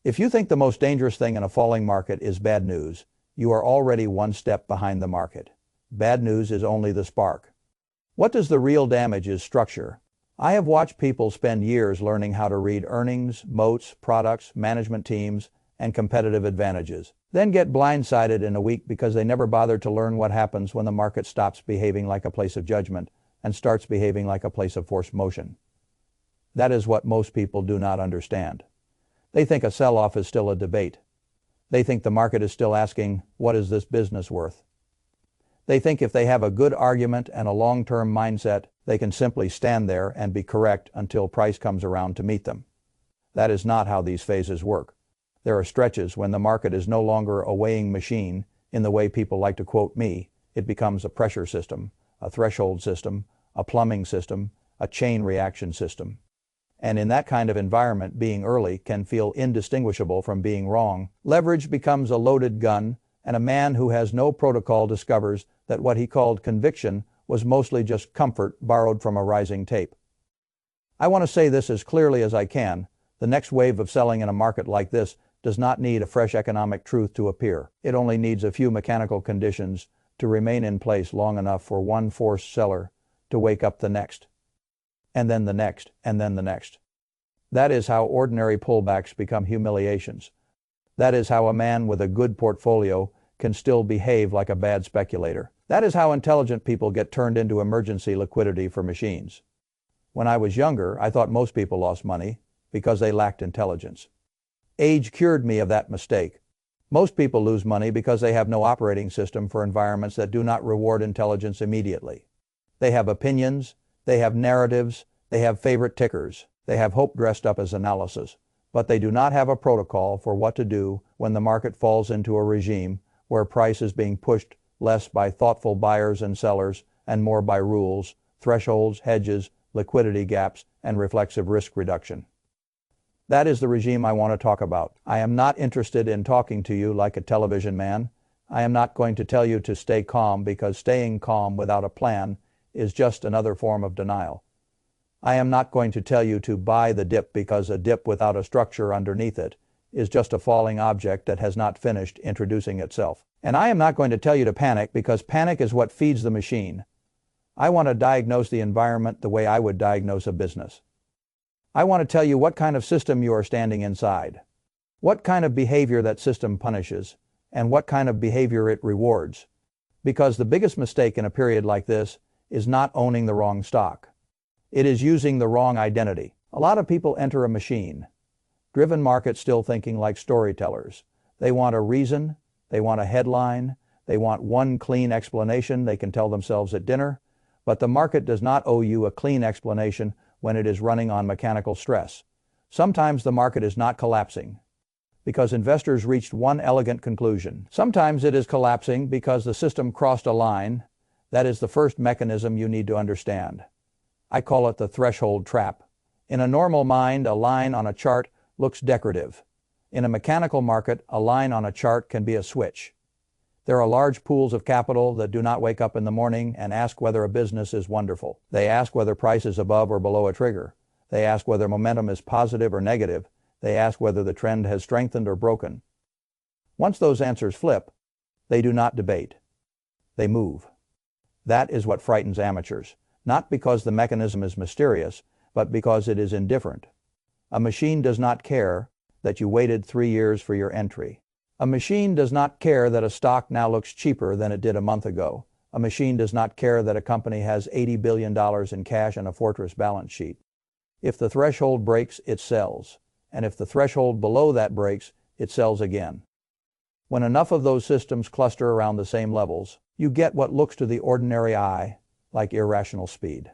If you think the most dangerous thing in a falling market is bad news, you are already one step behind the market. Bad news is only the spark. What does the real damage is structure. I have watched people spend years learning how to read earnings, moats, products, management teams, and competitive advantages, then get blindsided in a week because they never bothered to learn what happens when the market stops behaving like a place of judgment and starts behaving like a place of forced motion. That is what most people do not understand. They think a sell-off is still a debate. They think the market is still asking, what is this business worth? They think if they have a good argument and a long-term mindset, they can simply stand there and be correct until price comes around to meet them. That is not how these phases work. There are stretches when the market is no longer a weighing machine in the way people like to quote me. It becomes a pressure system, a threshold system, a plumbing system, a chain reaction system. And in that kind of environment, being early can feel indistinguishable from being wrong. Leverage becomes a loaded gun, and a man who has no protocol discovers that what he called conviction was mostly just comfort borrowed from a rising tape. I want to say this as clearly as I can. The next wave of selling in a market like this does not need a fresh economic truth to appear. It only needs a few mechanical conditions to remain in place long enough for one forced seller to wake up the next, and then the next, and then the next. That is how ordinary pullbacks become humiliations. That is how a man with a good portfolio can still behave like a bad speculator. That is how intelligent people get turned into emergency liquidity for machines. When I was younger, I thought most people lost money because they lacked intelligence. Age cured me of that mistake. Most people lose money because they have no operating system for environments that do not reward intelligence immediately. They have opinions, they have narratives, they have favorite tickers, they have hope dressed up as analysis, but they do not have a protocol for what to do when the market falls into a regime where price is being pushed less by thoughtful buyers and sellers and more by rules, thresholds, hedges, liquidity gaps, and reflexive risk reduction. That is the regime I want to talk about. I am not interested in talking to you like a television man. I am not going to tell you to stay calm because staying calm without a plan is just another form of denial. I am not going to tell you to buy the dip because a dip without a structure underneath it is just a falling object that has not finished introducing itself. And I am not going to tell you to panic because panic is what feeds the machine. I want to diagnose the environment the way I would diagnose a business. I want to tell you what kind of system you are standing inside, what kind of behavior that system punishes, and what kind of behavior it rewards. Because the biggest mistake in a period like this is not owning the wrong stock. It is using the wrong identity. A lot of people enter a machine-driven market still thinking like storytellers. They want a reason, they want a headline, they want one clean explanation they can tell themselves at dinner, but the market does not owe you a clean explanation when it is running on mechanical stress. Sometimes the market is not collapsing because investors reached one elegant conclusion. Sometimes it is collapsing because the system crossed a line. That is the first mechanism you need to understand. I call it the threshold trap. In a normal mind, a line on a chart looks decorative. In a mechanical market, a line on a chart can be a switch. There are large pools of capital that do not wake up in the morning and ask whether a business is wonderful. They ask whether price is above or below a trigger. They ask whether momentum is positive or negative. They ask whether the trend has strengthened or broken. Once those answers flip, they do not debate. They move. That is what frightens amateurs, not because the mechanism is mysterious, but because it is indifferent. A machine does not care that you waited 3 years for your entry. A machine does not care that a stock now looks cheaper than it did a month ago. A machine does not care that a company has $80 billion in cash and a fortress balance sheet. If the threshold breaks, it sells. And if the threshold below that breaks, it sells again. When enough of those systems cluster around the same levels, you get what looks to the ordinary eye like irrational speed.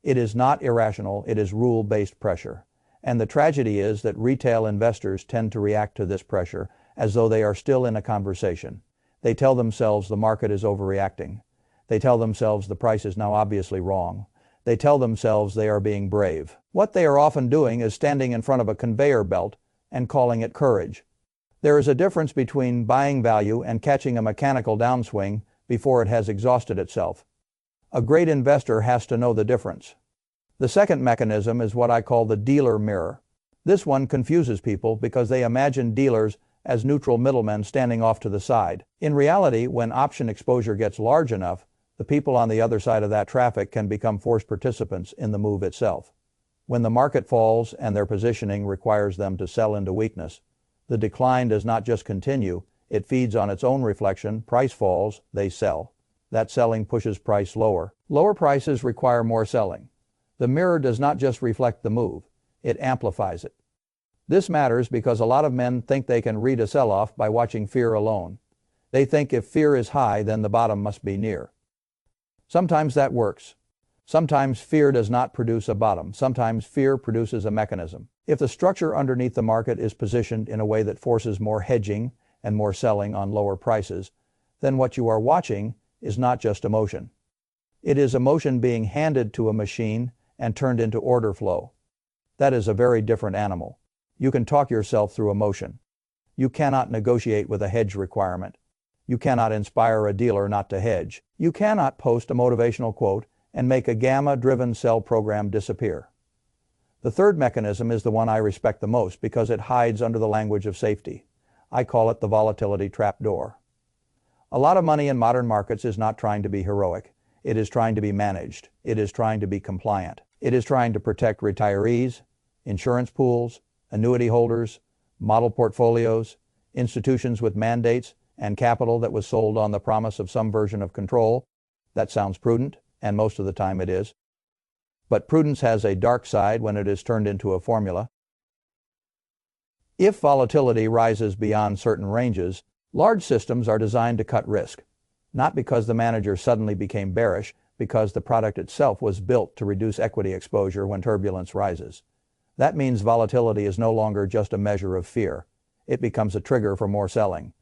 It is not irrational, it is rule-based pressure. And the tragedy is that retail investors tend to react to this pressure as though they are still in a conversation. They tell themselves the market is overreacting. They tell themselves the price is now obviously wrong. They tell themselves they are being brave. What they are often doing is standing in front of a conveyor belt and calling it courage. There is a difference between buying value and catching a mechanical downswing before it has exhausted itself. A great investor has to know the difference. The second mechanism is what I call the dealer mirror. This one confuses people because they imagine dealers as neutral middlemen standing off to the side. In reality, when option exposure gets large enough, the people on the other side of that traffic can become forced participants in the move itself. When the market falls and their positioning requires them to sell into weakness, the decline does not just continue, it feeds on its own reflection. Price falls, they sell. That selling pushes price lower. Lower prices require more selling. The mirror does not just reflect the move, it amplifies it. This matters because a lot of men think they can read a sell-off by watching fear alone. They think if fear is high, then the bottom must be near. Sometimes that works. Sometimes fear does not produce a bottom. Sometimes fear produces a mechanism. If the structure underneath the market is positioned in a way that forces more hedging and more selling on lower prices, then what you are watching is not just emotion. It is emotion being handed to a machine and turned into order flow. That is a very different animal. You can talk yourself through emotion. You cannot negotiate with a hedge requirement. You cannot inspire a dealer not to hedge. You cannot post a motivational quote and make a gamma-driven sell program disappear. The third mechanism is the one I respect the most because it hides under the language of safety. I call it the volatility trapdoor. A lot of money in modern markets is not trying to be heroic. It is trying to be managed. It is trying to be compliant. It is trying to protect retirees, insurance pools, annuity holders, model portfolios, institutions with mandates, and capital that was sold on the promise of some version of control. That sounds prudent, and most of the time it is. But prudence has a dark side when it is turned into a formula. If volatility rises beyond certain ranges, large systems are designed to cut risk, not because the manager suddenly became bearish, because the product itself was built to reduce equity exposure when turbulence rises. That means volatility is no longer just a measure of fear. It becomes a trigger for more selling.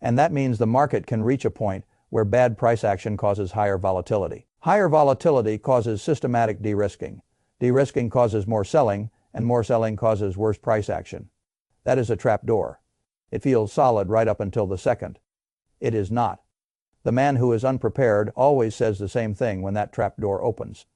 And that means the market can reach a point where bad price action causes higher volatility. Higher volatility causes systematic de-risking. De-risking causes more selling, and more selling causes worse price action. That is a trapdoor. It feels solid right up until the second. It is not. The man who is unprepared always says the same thing when that trapdoor opens.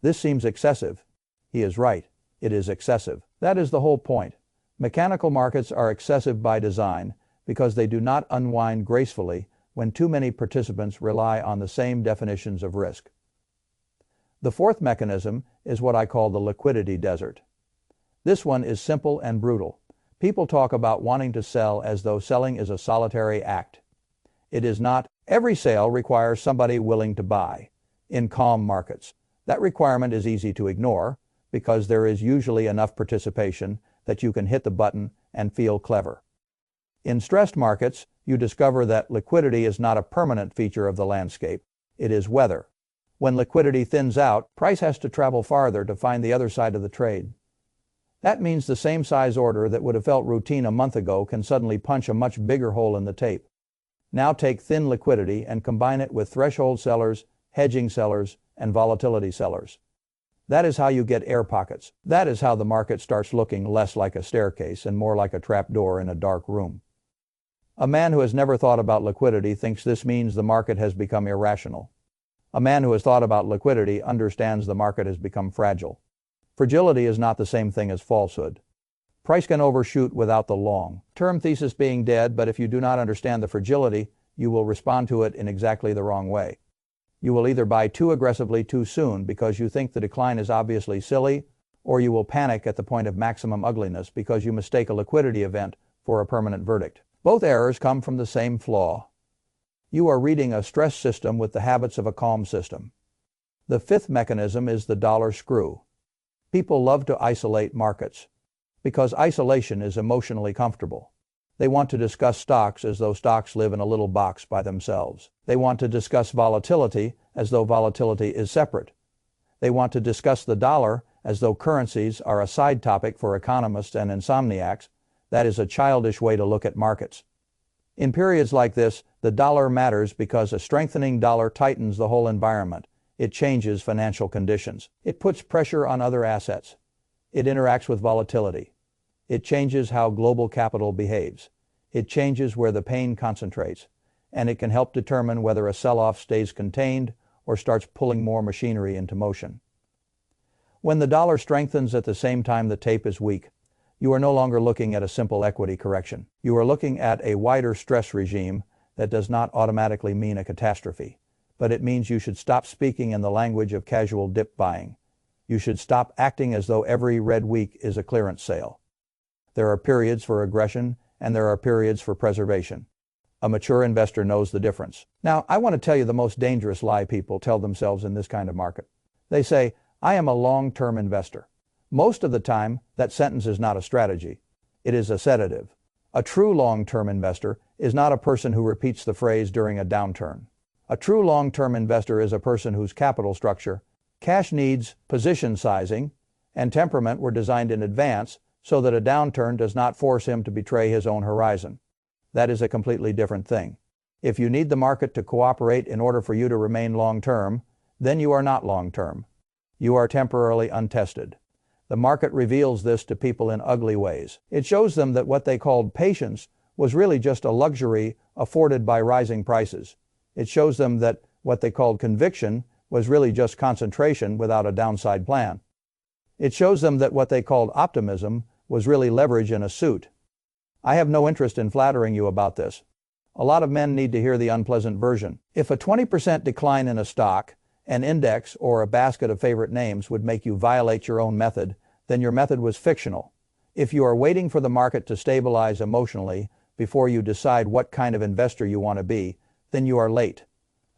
This seems excessive. He is right. It is excessive. That is the whole point. Mechanical markets are excessive by design because they do not unwind gracefully when too many participants rely on the same definitions of risk. The fourth mechanism is what I call the liquidity desert. This one is simple and brutal. People talk about wanting to sell as though selling is a solitary act. It is not. Every sale requires somebody willing to buy. In calm markets, that requirement is easy to ignore because there is usually enough participation that you can hit the button and feel clever. In stressed markets, you discover that liquidity is not a permanent feature of the landscape. It is weather. When liquidity thins out, price has to travel farther to find the other side of the trade. That means the same size order that would have felt routine a month ago can suddenly punch a much bigger hole in the tape. Now take thin liquidity and combine it with threshold sellers, hedging sellers, and volatility sellers. That is how you get air pockets. That is how the market starts looking less like a staircase and more like a trapdoor in a dark room. A man who has never thought about liquidity thinks this means the market has become irrational. A man who has thought about liquidity understands the market has become fragile. Fragility is not the same thing as falsehood. Price can overshoot without the long-term thesis being dead, but if you do not understand the fragility, you will respond to it in exactly the wrong way. You will either buy too aggressively too soon because you think the decline is obviously silly, or you will panic at the point of maximum ugliness because you mistake a liquidity event for a permanent verdict. Both errors come from the same flaw. You are reading a stress system with the habits of a calm system. The fifth mechanism is the dollar screw. People love to isolate markets because isolation is emotionally comfortable. They want to discuss stocks as though stocks live in a little box by themselves. They want to discuss volatility as though volatility is separate. They want to discuss the dollar as though currencies are a side topic for economists and insomniacs. That is a childish way to look at markets. In periods like this, the dollar matters because a strengthening dollar tightens the whole environment. It changes financial conditions. It puts pressure on other assets. It interacts with volatility. It changes how global capital behaves. It changes where the pain concentrates, and it can help determine whether a sell-off stays contained or starts pulling more machinery into motion. When the dollar strengthens at the same time the tape is weak, You are no longer looking at a simple equity correction. You are looking at a wider stress regime that does not automatically mean a catastrophe, but it means you should stop speaking in the language of casual dip buying. You should stop acting as though every red week is a clearance sale. There are periods for aggression and there are periods for preservation. A mature investor knows the difference. Now, I want to tell you the most dangerous lie people tell themselves in this kind of market. They say, I am a long-term investor. Most of the time, that sentence is not a strategy. It is a sedative. A true long-term investor is not a person who repeats the phrase during a downturn. A true long-term investor is a person whose capital structure, cash needs, position sizing, and temperament were designed in advance so that a downturn does not force him to betray his own horizon. That is a completely different thing. If you need the market to cooperate in order for you to remain long-term, then you are not long-term. You are temporarily untested. The market reveals this to people in ugly ways. It shows them that what they called patience was really just a luxury afforded by rising prices. It shows them that what they called conviction was really just concentration without a downside plan. It shows them that what they called optimism was really leverage in a suit. I have no interest in flattering you about this. A lot of men need to hear the unpleasant version. If a 20% decline in a stock, an index, or a basket of favorite names would make you violate your own method, then your method was fictional. If you are waiting for the market to stabilize emotionally before you decide what kind of investor you want to be, then you are late.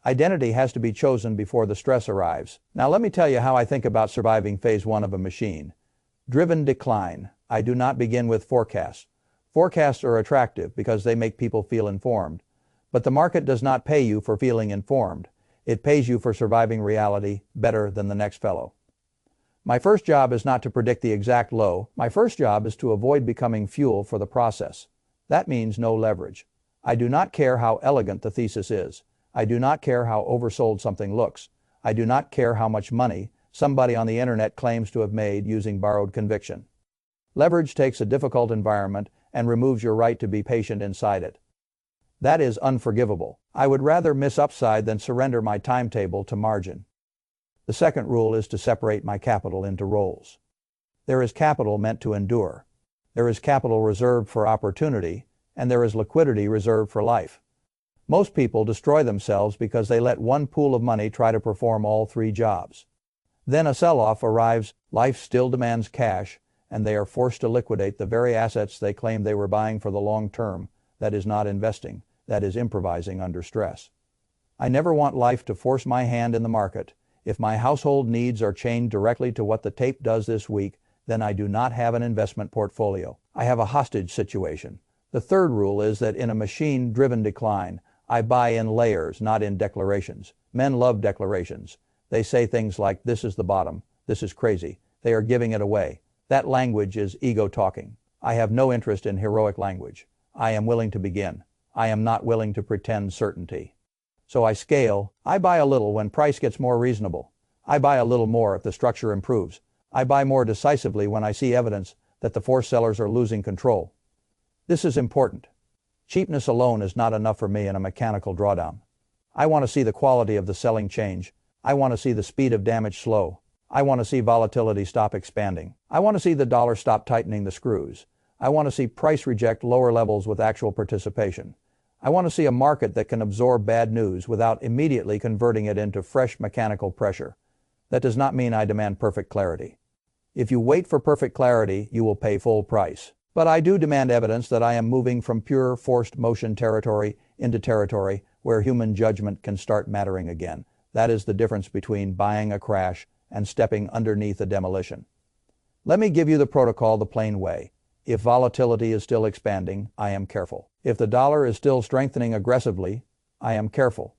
Identity has to be chosen before the stress arrives. Now let me tell you how I think about surviving phase 1 of a machine. Driven decline. I do not begin with forecasts. Forecasts are attractive because they make people feel informed. But the market does not pay you for feeling informed. It pays you for surviving reality better than the next fellow. My first job is not to predict the exact low. My first job is to avoid becoming fuel for the process. That means no leverage. I do not care how elegant the thesis is. I do not care how oversold something looks. I do not care how much money somebody on the internet claims to have made using borrowed conviction. Leverage takes a difficult environment and removes your right to be patient inside it. That is unforgivable. I would rather miss upside than surrender my timetable to margin. The second rule is to separate my capital into roles. There is capital meant to endure. There is capital reserved for opportunity, and there is liquidity reserved for life. Most people destroy themselves because they let one pool of money try to perform all three jobs. Then a sell-off arrives, life still demands cash, and they are forced to liquidate the very assets they claim they were buying for the long term. That is not investing. That is improvising under stress. I never want life to force my hand in the market. If my household needs are chained directly to what the tape does this week, then I do not have an investment portfolio. I have a hostage situation. The third rule is that in a machine-driven decline, I buy in layers, not in declarations. Men love declarations. They say things like, this is the bottom, this is crazy. They are giving it away. That language is ego talking. I have no interest in heroic language. I am willing to begin. I am not willing to pretend certainty. So I scale. I buy a little when price gets more reasonable. I buy a little more if the structure improves. I buy more decisively when I see evidence that the forced sellers are losing control. This is important. Cheapness alone is not enough for me in a mechanical drawdown. I want to see the quality of the selling change. I want to see the speed of damage slow. I want to see volatility stop expanding. I want to see the dollar stop tightening the screws. I want to see price reject lower levels with actual participation. I want to see a market that can absorb bad news without immediately converting it into fresh mechanical pressure. That does not mean I demand perfect clarity. If you wait for perfect clarity, you will pay full price. But I do demand evidence that I am moving from pure forced motion territory into territory where human judgment can start mattering again. That is the difference between buying a crash and stepping underneath a demolition. Let me give you the protocol the plain way. If volatility is still expanding, I am careful. If the dollar is still strengthening aggressively, I am careful.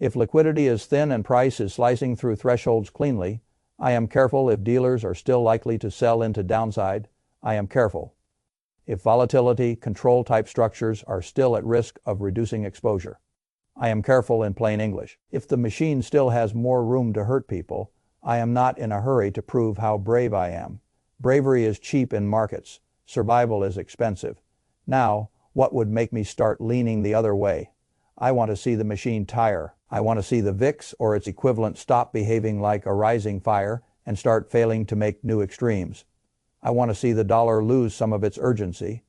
If liquidity is thin and price is slicing through thresholds cleanly, I am careful. If dealers are still likely to sell into downside, I am careful. If volatility control type structures are still at risk of reducing exposure, I am careful in plain English. If the machine still has more room to hurt people, I am not in a hurry to prove how brave I am. Bravery is cheap in markets. Survival is expensive. Now, what would make me start leaning the other way? I want to see the machine tire. I want to see the VIX or its equivalent stop behaving like a rising fire and start failing to make new extremes. I want to see the dollar lose some of its urgency.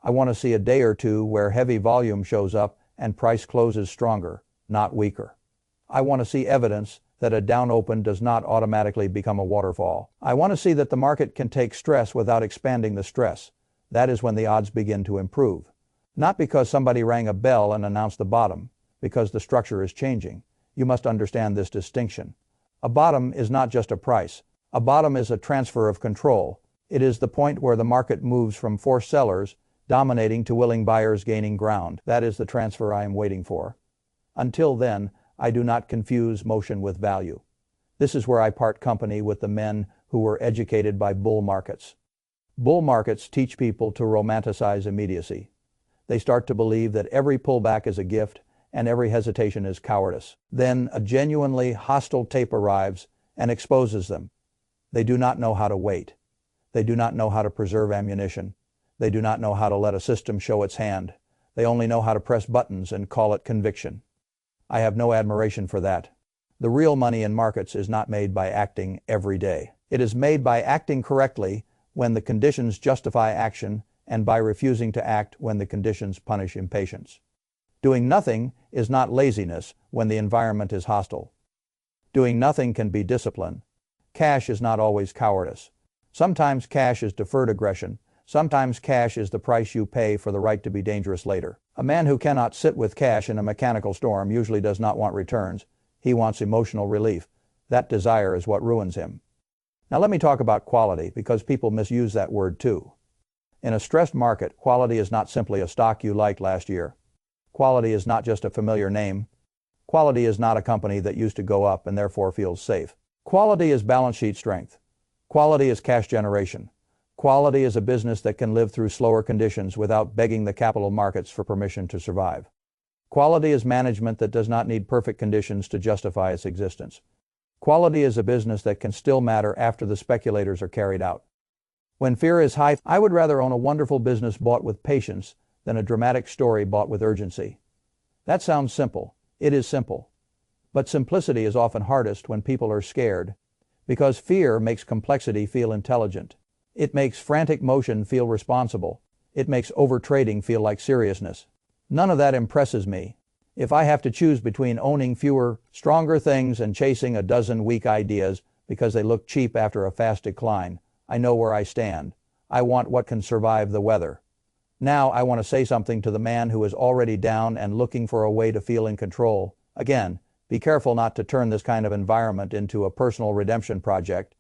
I want to see a day or two where heavy volume shows up and price closes stronger, not weaker. I want to see evidence that a down open does not automatically become a waterfall. I want to see that the market can take stress without expanding the stress. That is when the odds begin to improve. Not because somebody rang a bell and announced the bottom, because the structure is changing. You must understand this distinction. A bottom is not just a price. A bottom is a transfer of control. It is the point where the market moves from forced sellers dominating to willing buyers gaining ground. That is the transfer I am waiting for. Until then, I do not confuse motion with value. This is where I part company with the men who were educated by bull markets. Bull markets teach people to romanticize immediacy. They start to believe that every pullback is a gift and every hesitation is cowardice. Then a genuinely hostile tape arrives and exposes them. They do not know how to wait. They do not know how to preserve ammunition. They do not know how to let a system show its hand. They only know how to press buttons and call it conviction. I have no admiration for that. The real money in markets is not made by acting every day. It is made by acting correctly when the conditions justify action and by refusing to act when the conditions punish impatience. Doing nothing is not laziness when the environment is hostile. Doing nothing can be discipline. Cash is not always cowardice. Sometimes cash is deferred aggression. Sometimes cash is the price you pay for the right to be dangerous later. A man who cannot sit with cash in a mechanical storm usually does not want returns. He wants emotional relief. That desire is what ruins him. Now let me talk about quality, because people misuse that word too. In a stressed market, quality is not simply a stock you liked last year. Quality is not just a familiar name. Quality is not a company that used to go up and therefore feels safe. Quality is balance sheet strength. Quality is cash generation. Quality is a business that can live through slower conditions without begging the capital markets for permission to survive. Quality is management that does not need perfect conditions to justify its existence. Quality is a business that can still matter after the speculators are carried out. When fear is high, I would rather own a wonderful business bought with patience than a dramatic story bought with urgency. That sounds simple. It is simple. But simplicity is often hardest when people are scared, because fear makes complexity feel intelligent. It makes frantic motion feel responsible. It makes overtrading feel like seriousness. None of that impresses me. If I have to choose between owning fewer, stronger things and chasing a dozen weak ideas because they look cheap after a fast decline, I know where I stand. I want what can survive the weather. Now I want to say something to the man who is already down and looking for a way to feel in control. Again, be careful not to turn this kind of environment into a personal redemption project.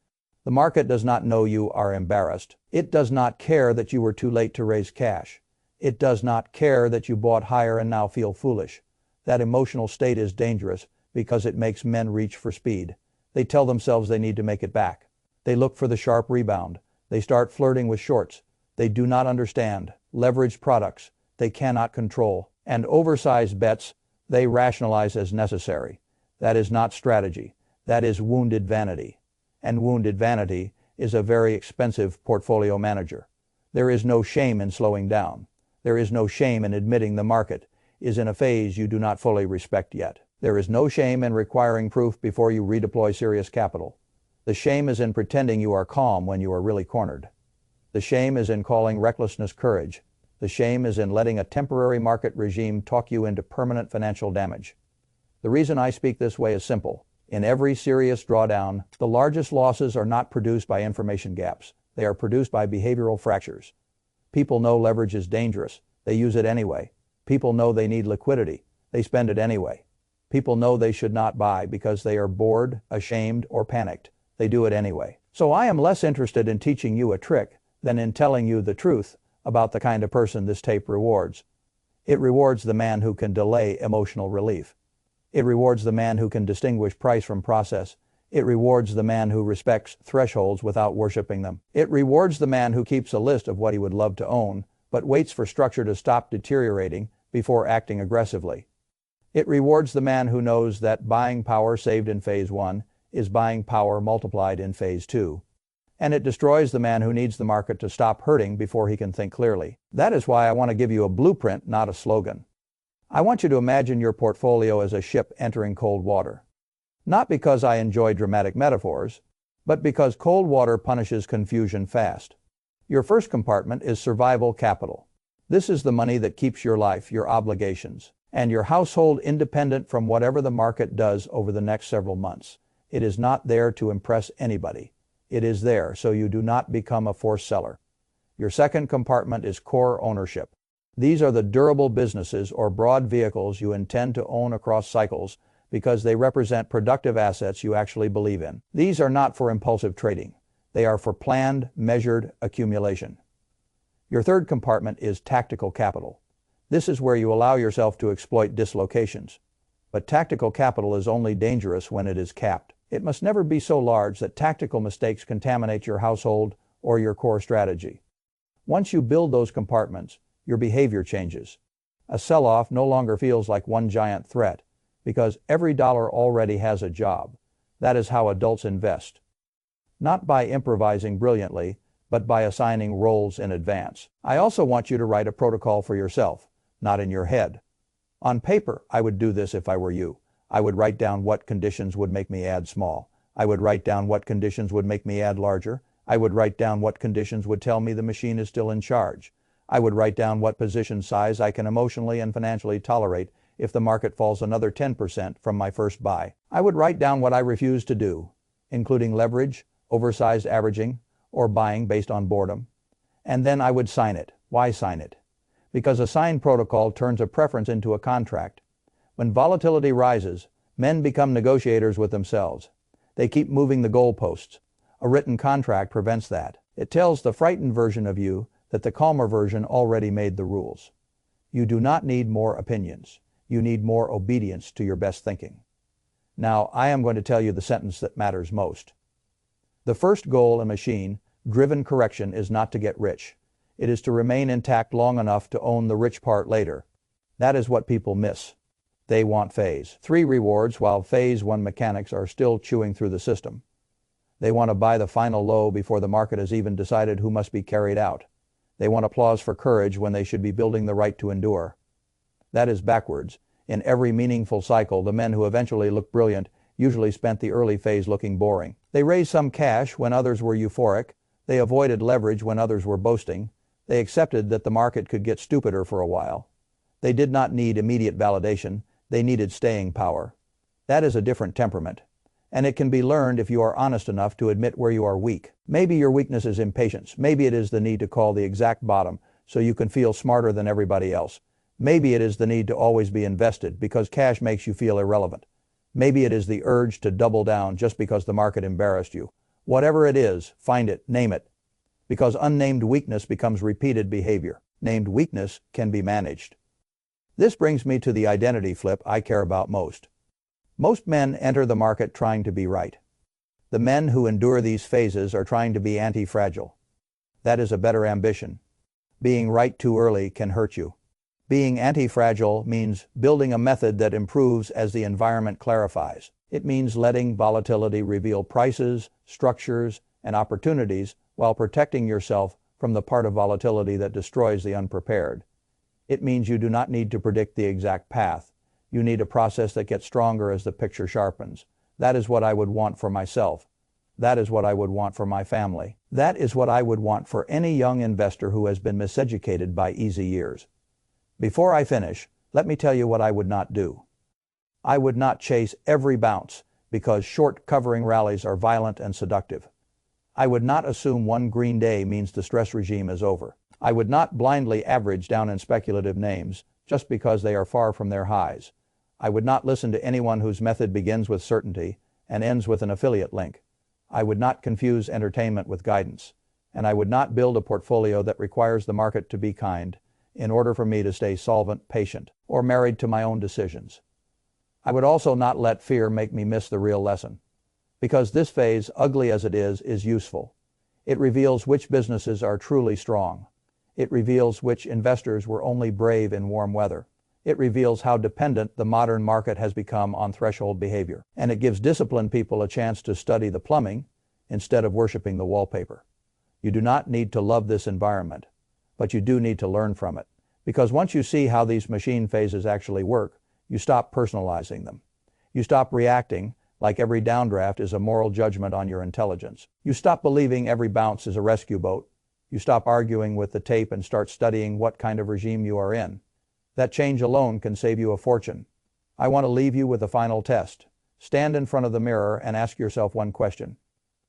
The market does not know you are embarrassed. It does not care that you were too late to raise cash. It does not care that you bought higher and now feel foolish. That emotional state is dangerous because it makes men reach for speed. They tell themselves they need to make it back. They look for the sharp rebound. They start flirting with shorts. They do not understand leveraged products they cannot control, and oversized bets they rationalize as necessary. That is not strategy. That is wounded vanity. And wounded vanity is a very expensive portfolio manager. There is no shame in slowing down. There is no shame in admitting the market is in a phase you do not fully respect yet. There is no shame in requiring proof before you redeploy serious capital. The shame is in pretending you are calm when you are really cornered. The shame is in calling recklessness courage. The shame is in letting a temporary market regime talk you into permanent financial damage. The reason I speak this way is simple. In every serious drawdown, the largest losses are not produced by information gaps. They are produced by behavioral fractures. People know leverage is dangerous. They use it anyway. People know they need liquidity. They spend it anyway. People know they should not buy because they are bored, ashamed, or panicked. They do it anyway. So I am less interested in teaching you a trick than in telling you the truth about the kind of person this tape rewards. It rewards the man who can delay emotional relief. It rewards the man who can distinguish price from process. It rewards the man who respects thresholds without worshiping them. It rewards the man who keeps a list of what he would love to own, but waits for structure to stop deteriorating before acting aggressively. It rewards the man who knows that buying power saved in phase 1 is buying power multiplied in phase 2. And it destroys the man who needs the market to stop hurting before he can think clearly. That is why I want to give you a blueprint, not a slogan. I want you to imagine your portfolio as a ship entering cold water. Not because I enjoy dramatic metaphors, but because cold water punishes confusion fast. Your first compartment is survival capital. This is the money that keeps your life, your obligations, and your household independent from whatever the market does over the next several months. It is not there to impress anybody. It is there so you do not become a forced seller. Your second compartment is core ownership. These are the durable businesses or broad vehicles you intend to own across cycles because they represent productive assets you actually believe in. These are not for impulsive trading. They are for planned, measured accumulation. Your third compartment is tactical capital. This is where you allow yourself to exploit dislocations. But tactical capital is only dangerous when it is capped. It must never be so large that tactical mistakes contaminate your household or your core strategy. Once you build those compartments, your behavior changes. A sell-off no longer feels like one giant threat because every dollar already has a job. That is how adults invest. Not by improvising brilliantly, but by assigning roles in advance. I also want you to write a protocol for yourself, not in your head. On paper, I would do this if I were you. I would write down what conditions would make me add small. I would write down what conditions would make me add larger. I would write down what conditions would tell me the machine is still in charge. I would write down what position size I can emotionally and financially tolerate if the market falls another 10% from my first buy. I would write down what I refuse to do, including leverage, oversized averaging, or buying based on boredom. And then I would sign it. Why sign it? Because a signed protocol turns a preference into a contract. When volatility rises, men become negotiators with themselves. They keep moving the goalposts. A written contract prevents that. It tells the frightened version of you that the calmer version already made the rules. You do not need more opinions. You need more obedience to your best thinking. Now, I am going to tell you the sentence that matters most. The first goal in machine-driven correction is not to get rich. It is to remain intact long enough to own the rich part later. That is what people miss. They want phase 3 rewards while phase 1 mechanics are still chewing through the system. They want to buy the final low before the market has even decided who must be carried out. They want applause for courage when they should be building the right to endure. That is backwards. In every meaningful cycle, the men who eventually look brilliant usually spent the early phase looking boring. They raised some cash when others were euphoric. They avoided leverage when others were boasting. They accepted that the market could get stupider for a while. They did not need immediate validation. They needed staying power. That is a different temperament. And it can be learned if you are honest enough to admit where you are weak. Maybe your weakness is impatience. Maybe it is the need to call the exact bottom so you can feel smarter than everybody else. Maybe it is the need to always be invested because cash makes you feel irrelevant. Maybe it is the urge to double down just because the market embarrassed you. Whatever it is, find it, name it. Because unnamed weakness becomes repeated behavior. Named weakness can be managed. This brings me to the identity flip I care about most. Most men enter the market trying to be right. The men who endure these phases are trying to be anti-fragile. That is a better ambition. Being right too early can hurt you. Being anti-fragile means building a method that improves as the environment clarifies. It means letting volatility reveal prices, structures, and opportunities while protecting yourself from the part of volatility that destroys the unprepared. It means you do not need to predict the exact path. You need a process that gets stronger as the picture sharpens. That is what I would want for myself. That is what I would want for my family. That is what I would want for any young investor who has been miseducated by easy years. Before I finish, let me tell you what I would not do. I would not chase every bounce because short covering rallies are violent and seductive. I would not assume one green day means the stress regime is over. I would not blindly average down in speculative names just because they are far from their highs. I would not listen to anyone whose method begins with certainty and ends with an affiliate link. I would not confuse entertainment with guidance. And I would not build a portfolio that requires the market to be kind in order for me to stay solvent, patient, or married to my own decisions. I would also not let fear make me miss the real lesson. Because this phase, ugly as it is useful. It reveals which businesses are truly strong. It reveals which investors were only brave in warm weather. It reveals how dependent the modern market has become on threshold behavior. And it gives disciplined people a chance to study the plumbing instead of worshiping the wallpaper. You do not need to love this environment, but you do need to learn from it. Because once you see how these machine phases actually work, you stop personalizing them. You stop reacting like every downdraft is a moral judgment on your intelligence. You stop believing every bounce is a rescue boat. You stop arguing with the tape and start studying what kind of regime you are in. That change alone can save you a fortune. I want to leave you with a final test. Stand in front of the mirror and ask yourself one question.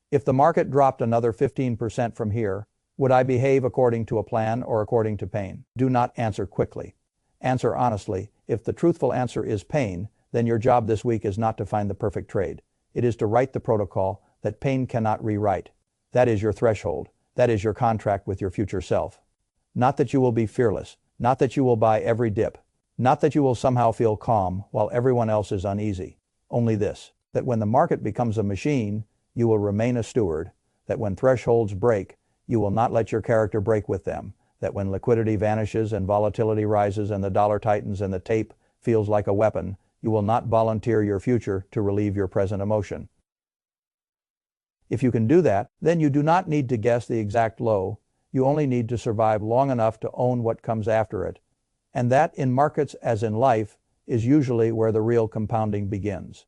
If the market dropped another 15% from here, would I behave according to a plan or according to pain? Do not answer quickly. Answer honestly. If the truthful answer is pain, then your job this week is not to find the perfect trade. It is to write the protocol that pain cannot rewrite. That is your threshold. That is your contract with your future self. Not that you will be fearless. Not that you will buy every dip. Not that you will somehow feel calm while everyone else is uneasy. Only this, that when the market becomes a machine, you will remain a steward. That when thresholds break, you will not let your character break with them. That when liquidity vanishes and volatility rises and the dollar tightens and the tape feels like a weapon, you will not volunteer your future to relieve your present emotion. If you can do that, then you do not need to guess the exact low. You only need to survive long enough to own what comes after it. And that, in markets as in life, is usually where the real compounding begins.